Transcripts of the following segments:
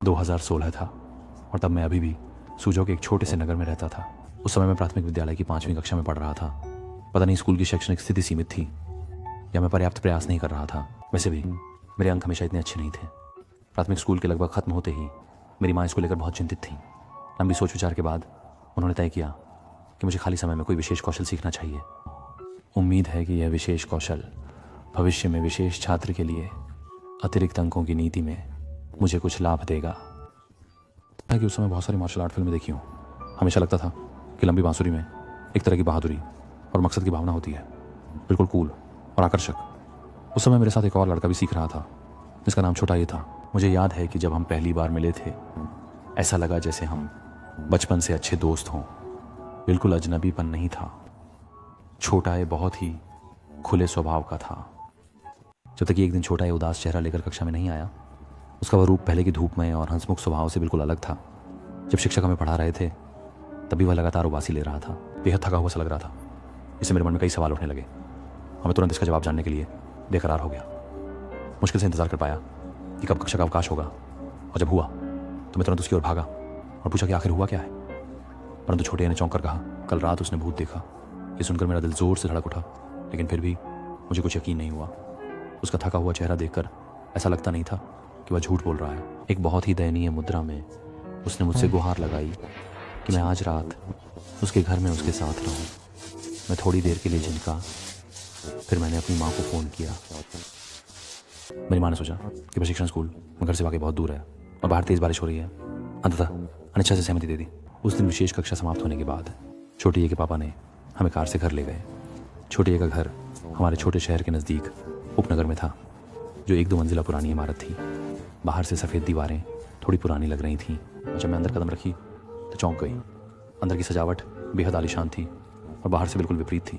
2016 था और तब मैं अभी भी सूजो के एक छोटे से नगर में रहता था। उस समय मैं प्राथमिक विद्यालय की 5वीं कक्षा में पढ़ रहा था। पता नहीं स्कूल की शैक्षणिक स्थिति सीमित थी या मैं पर्याप्त प्रयास नहीं कर रहा था। वैसे भी मेरे अंक हमेशा इतने अच्छे नहीं थे। प्राथमिक स्कूल के लगभग खत्म होते ही मेरी माँ इसको लेकर बहुत चिंतित थी। लंबी सोच विचार के बाद उन्होंने तय किया कि मुझे खाली समय में कोई विशेष कौशल सीखना चाहिए। उम्मीद है कि यह विशेष कौशल भविष्य में विशेष छात्र के लिए अतिरिक्त अंकों की नीति में मुझे कुछ लाभ देगा। कि उस समय बहुत सारी मार्शल आर्ट फिल्में देखी हूँ। हमेशा लगता था कि लंबी बांसुरी में एक तरह की बहादुरी और मकसद की भावना होती है, बिल्कुल कूल और आकर्षक। उस समय मेरे साथ एक और लड़का भी सीख रहा था जिसका नाम छोटा ये था। मुझे याद है कि जब हम पहली बार मिले थे ऐसा लगा जैसे हम बचपन से अच्छे दोस्त हों। बिल्कुल अजनबीपन नहीं था। छोटा ये बहुत ही खुले स्वभाव का था। जब तक कि एक दिन छोटा ये उदास चेहरा लेकर कक्षा में नहीं आया। उसका वह रूप पहले की धूपमय और हंसमुख स्वभाव से बिल्कुल अलग था। जब शिक्षक हमें पढ़ा रहे थे तभी वह लगातार उबासी ले रहा था, बेहद थका हुआ सा लग रहा था। इससे मेरे मन में कई सवाल उठने लगे। हमें तुरंत इसका जवाब जानने के लिए बेकरार हो गया। मुश्किल से इंतजार कर पाया कि कब कक्षा का अवकाश होगा, और जब हुआ तो मैं तुरंत उसकी ओर भागा और पूछा कि आखिर हुआ क्या है। परंतु छोटे ने चौंक कर कहा, कल रात उसने भूत देखा। ये सुनकर मेरा दिल जोर से धड़क उठा, लेकिन फिर भी मुझे कुछ यकीन नहीं हुआ। उसका थका हुआ चेहरा देखकर ऐसा लगता नहीं था कि वह झूठ बोल रहा है। एक बहुत ही दयनीय मुद्रा में उसने मुझसे गुहार लगाई कि मैं आज रात उसके घर में उसके साथ रहूं। मैं थोड़ी देर के लिए झिझका, फिर मैंने अपनी माँ को फ़ोन किया। मेरी माँ ने सोचा कि प्रशिक्षण स्कूल घर से वाकई बहुत दूर है और बाहर तेज़ बारिश हो रही है। अंततः अनिच्छा से सहमति दे दी। उस दिन विशेष कक्षा समाप्त होने के बाद छोटी ये के पापा ने हमें कार से घर ले गए। छोटी ये का घर हमारे छोटे शहर के नज़दीक उपनगर में था, जो 1-2 मंजिला पुरानी इमारत थी। बाहर से सफ़ेद दीवारें थोड़ी पुरानी लग रही थीं। जब मैं अंदर कदम रखी तो चौंक गई। अंदर की सजावट बेहद आलीशान थी और बाहर से बिल्कुल विपरीत थी।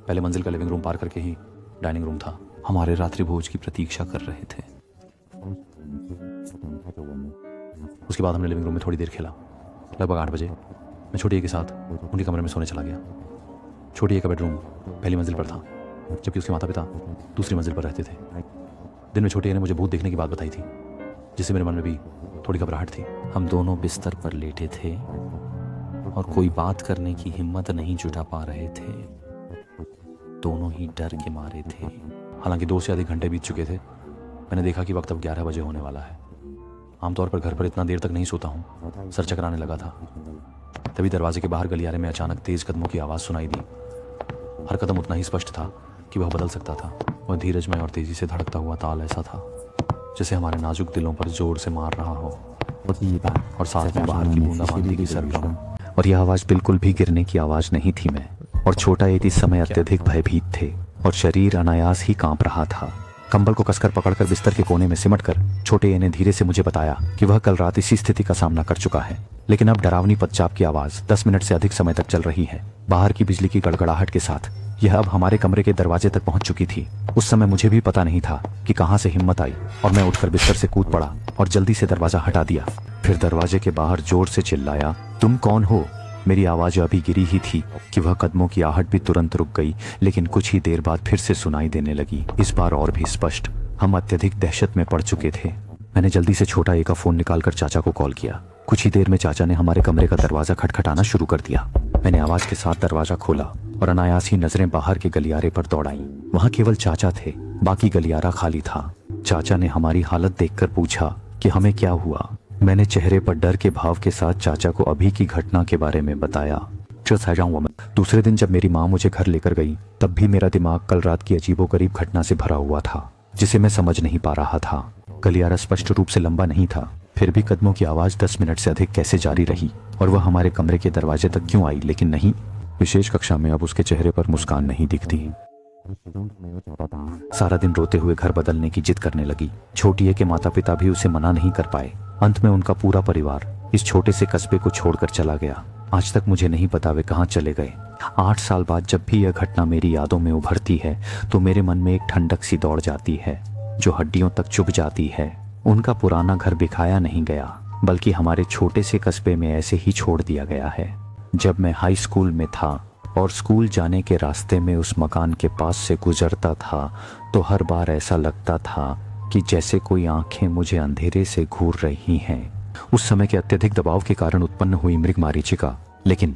पहले मंजिल का लिविंग रूम पार करके ही डाइनिंग रूम था। हमारे रात्रि भोज की प्रतीक्षा कर रहे थे। उसके बाद हमने लिविंग रूम में थोड़ी देर खेला। लगभग 8 बजे मैं छोटी के साथ उनके कमरे में सोने चला गया। छोटी का बेडरूम पहली मंजिल पर था, जबकि उसके माता पिता दूसरी मंजिल पर रहते थे। दिन में छोटी ने मुझे भूत देखने की बात बताई थी, जिससे मेरे मन में भी थोड़ी घबराहट थी। हम दोनों बिस्तर पर लेटे थे और कोई बात करने की हिम्मत नहीं जुटा पा रहे थे। दोनों ही डर के मारे थे। हालांकि 2 से अधिक घंटे बीत चुके थे। मैंने देखा कि वक्त अब 11 बजे होने वाला है। आमतौर पर घर पर इतना देर तक नहीं सोता हूँ। सर चकराने लगा था। तभी दरवाजे के बाहर गलियारे में अचानक तेज कदमों की आवाज़ सुनाई दी। हर कदम उतना ही स्पष्ट था कि वह बदल सकता था। वह धीरजमय और तेजी से धड़कता हुआ ताल ऐसा था जैसे हमारे नाजुक दिलों पर जोर से मार रहा हो, और साथ में बाहर की बूंदाबांदी की सरगम। और यह आवाज़ बिल्कुल भी गिरने की आवाज़ नहीं थी। मैं और छोटा इस समय अत्यधिक भयभीत थे और शरीर अनायास ही कांप रहा था। कंबल को कसकर पकड़कर बिस्तर के कोने में सिमटकर छोटे ने धीरे से मुझे बताया कि वह कल रात इसी स्थिति का सामना कर चुका है, लेकिन अब डरावनी पदचाप की आवाज़ 10 मिनट से अधिक समय तक चल रही है। बाहर की बिजली की गड़गड़ाहट के साथ यह अब हमारे कमरे के दरवाजे तक पहुंच चुकी थी। उस समय मुझे भी पता नहीं था कि कहां से हिम्मत आई और मैं उठकर बिस्तर से कूद पड़ा और जल्दी से दरवाजा हटा दिया। फिर दरवाजे के बाहर जोर से चिल्लाया, तुम कौन हो? मेरी आवाज़ अभी गिरी ही थी कि वह कदमों की आहट भी तुरंत रुक गई, लेकिन कुछ ही देर बाद फिर से सुनाई देने लगी, इस बार और भी स्पष्ट। हम अत्यधिक दहशत में पड़ चुके थे। मैंने जल्दी से छोटा का फ़ोन निकालकर चाचा को कॉल किया। कुछ ही देर में चाचा ने हमारे कमरे का दरवाज़ा खटखटाना शुरू कर दिया। मैंने आवाज़ के साथ दरवाज़ा खोला और अनायास ही नजरें बाहर के गलियारे पर दौड़ाईं। वहाँ केवल चाचा थे, बाकी गलियारा खाली था। चाचा ने हमारी हालत देखकर पूछा कि हमें क्या हुआ। मैंने चेहरे पर डर के भाव के साथ चाचा को अभी की घटना के बारे में बताया। दूसरे दिन जब मेरी माँ मुझे घर लेकर गई, तब भी मेरा दिमाग कल रात की अजीबोगरीब घटना से भरा हुआ था, जिसे मैं समझ नहीं पा रहा था। गलियारा स्पष्ट रूप से लंबा नहीं था, फिर भी कदमों की आवाज़ 10 मिनट से अधिक कैसे जारी रही और वह हमारे कमरे के दरवाजे तक क्यों आई? लेकिन नहीं, विशेष कक्षा में अब उसके चेहरे पर मुस्कान नहीं दिखती। सारा दिन रोते हुए घर बदलने की जिद करने लगी। छोटी के माता पिता भी उसे मना नहीं कर पाए। अंत में उनका पूरा परिवार इस छोटे से कस्बे को छोड़कर चला गया। आज तक मुझे नहीं पता वे कहाँ चले गए। 8 साल बाद जब भी यह घटना मेरी यादों में उभरती है तो मेरे मन में एक ठंडक सी दौड़ जाती है जो हड्डियों तक चुभ जाती है। उनका पुराना घर बिखाया नहीं गया, बल्कि हमारे छोटे से कस्बे में ऐसे ही छोड़ दिया गया है। जब मैं हाई स्कूल में था और स्कूल जाने के रास्ते में उस मकान के पास से गुजरता था तो हर बार ऐसा लगता था कि जैसे कोई आंखें मुझे अंधेरे से घूर रही हैं। उस समय के अत्यधिक दबाव के कारण उत्पन्न हुई मृग मरीचिका, लेकिन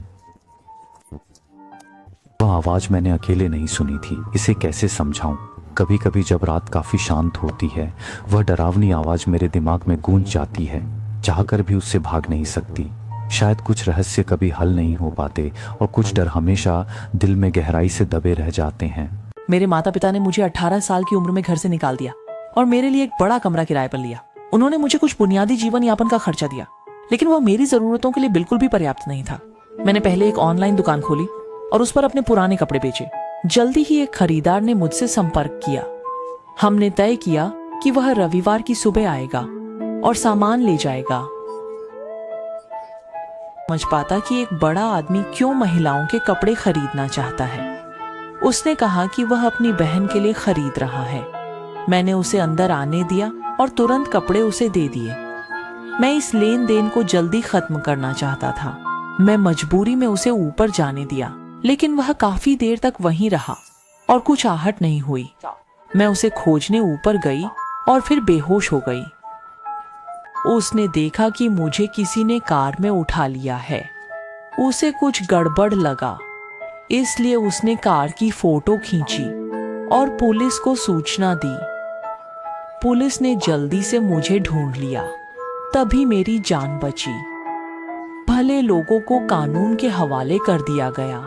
वह आवाज मैंने अकेले नहीं सुनी थी। इसे कैसे समझाऊं? कभी कभी जब रात काफी शांत होती है, वह डरावनी आवाज मेरे दिमाग में गूंज जाती है। चाहकर भी उससे भाग नहीं सकती। शायद कुछ रहस्य कभी हल नहीं हो पाते और कुछ डर हमेशा दिल में गहराई से दबे रह जाते हैं। मेरे माता पिता ने मुझे 18 साल की उम्र में घर से निकाल दिया और मेरे लिए एक बड़ा कमरा किराए पर लिया। उन्होंने मुझे कुछ बुनियादी जीवन यापन का खर्चा दिया, लेकिन वह मेरी जरूरतों के लिए बिल्कुल भी पर्याप्त नहीं था। मैंने पहले एक ऑनलाइन दुकान खोली और उस पर अपने पुराने कपड़े बेचे। जल्दी ही एक खरीदार ने मुझसे संपर्क किया। हमने तय किया कि वह रविवार की सुबह आएगा और सामान ले जाएगा। समझ पाता कि एक बड़ा आदमी क्यों महिलाओं के कपड़े खरीदना चाहता है। उसने कहा कि वह अपनी बहन के लिए खरीद रहा है। मैंने उसे अंदर आने दिया और तुरंत कपड़े उसे दे दिए। मैं इस लेन देन को जल्दी खत्म करना चाहता था। मैं मजबूरी में उसे ऊपर जाने दिया, लेकिन वह काफी देर तक वहीं रहा और कुछ आहट नहीं हुई। मैं उसे खोजने ऊपर गई और फिर बेहोश हो गई। उसने देखा कि मुझे किसी ने कार में उठा लिया है। उसे कुछ गड़बड़ लगा, इसलिए उसने कार की फोटो खींची और पुलिस को सूचना दी। पुलिस ने जल्दी से मुझे ढूंढ लिया, तभी मेरी जान बची। भले लोगों को कानून के हवाले कर दिया गया।